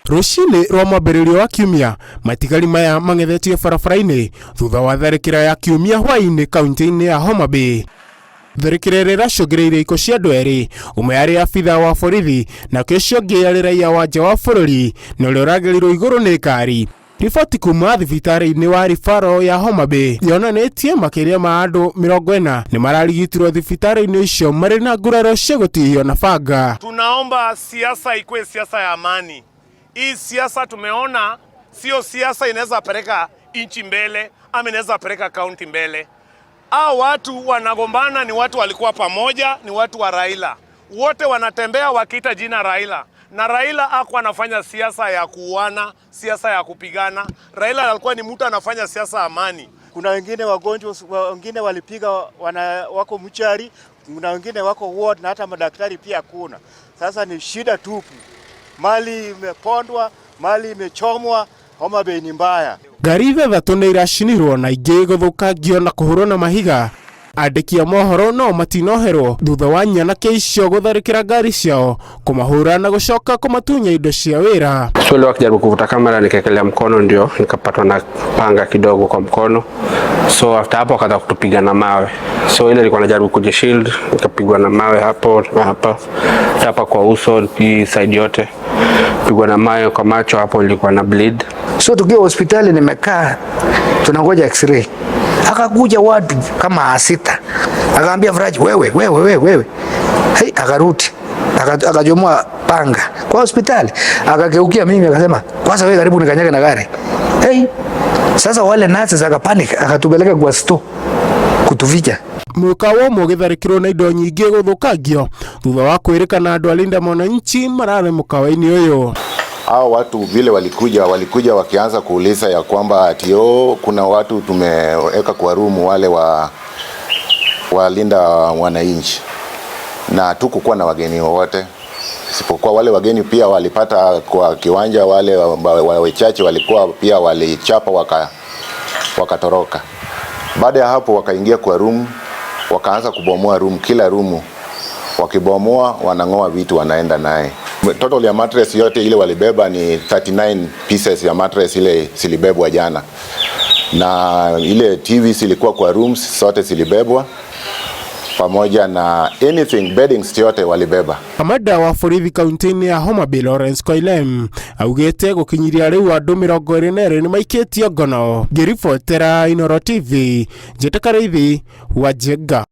Rucini rwa mwambĩrĩrio wa kiumia matigari maya mang'ethetio barabara-inĩ thutha wa tharĩkĩra ya kiumia hwaĩ-inĩ kaunti-inĩ ya Homa Bay. Tharĩkĩra ĩrĩa ĩracũngĩrĩirie ikuũ cia andũ erĩ, ũmwe arĩ abithaa wa borithi na ũcio ũngĩ arĩ raia wa nja wa bũrũri na ũrĩa ũragerirwo igũrũ nĩ ngari. Riboti kuma thibitarĩ-inĩ wa Rifaro ya Homa Bay yonanĩtie makĩria ma andũ 40 nĩ mararigitirwo thibitarĩ-inĩ icio marĩ na nguraro cia gũtihio na banga. Tunaomba siasa ikuwe siasa ya amani. Hii siasa tumeona sio siasa inaweza peleka inchi mbele ama inaweza peleka kaunti mbele. Hao watu wanagombana ni watu walikuwa pamoja, ni watu wa Raila. Wote wanatembea wakiita jina Raila. Na Raila hakuwa anafanya siasa ya kuuana, siasa ya kupigana. Raila alikuwa ni mtu anafanya siasa amani. Kuna wengine wagonjwa, wengine walipiga wako mchari, kuna wengine wako ward na hata madaktari pia hakuna. Sasa ni shida tupu. Mali imepondwa, mali imechomwa, Homa Bay ni mbaya. Ngari ithathatũ nĩ iracinirwo na ingĩ gũthũkangio na kũhũrwo na mahiga. Andĩki a mohoro no matinoherwo thutha wa nyanake icio gũtharĩkĩra ngari ciao, kũmahũra na gũcoka kũmatunya indo cia wĩra. Swali wakijaribu kuvuta kamera nikaekelea mkono, ndio nikapatwa na panga kidogo kwa mkono. So after hapo akaanza kutupiga na mawe. So ile ilikuwa najaribu kujishield, nikapigwa na mawe hapo na hapa kwa uso, hii side yote. Pigwa na mawe kwa macho, hapo nilikuwa na bleed. So tukiwa hospitali nimekaa tunangoja x-ray. Akakuja watu kama 6. Akaambia Faraji, wewe. Hey, akarudi. Akajomoa panga kwa hospitali. Akageukia mimi akasema, "Kwanza wewe karibu nikanyage na gari." Hey. Sasa wale nurses akapanic, akatupeleka kwa store kutuficha. Mũkawa ũmwe ũgĩtharĩkĩrwo na indo nyingĩ gũthũkangio thutha wa kwĩrĩkana andũ alinda mwananchi mararĩ mũkawa-inĩ ũyũ. Hao watu vile walikuja wakianza kuuliza ya kwamba ati kuna watu tumeweka kwa room wale walinda wananchi, na tukukuwa na wageni wote isipokuwa wale wageni pia walipata kwa kiwanja, wale wachache walikuwa pia walichapa wakatoroka. Baada ya hapo wakaingia kwa room, wakaanza kubomoa room, kila room wakibomoa wanang'oa vitu wanaenda naye. Total ya mattress yote ile walibeba ni 39 pieces ya mattress ile silibebwa jana. Na ile TV silikuwa kwa rooms zote silibebwa pamoja na anything bedding yote walibeba. Kamanda wa borithi kaunti-inĩ ya Homa Bay Lawrence Koilem augĩte gũkinyiria rĩu andũ 22 nĩ maikĩtio ngono. Ngĩribotera Inooro TV, Njĩtĩka Rĩithi wa Njenga.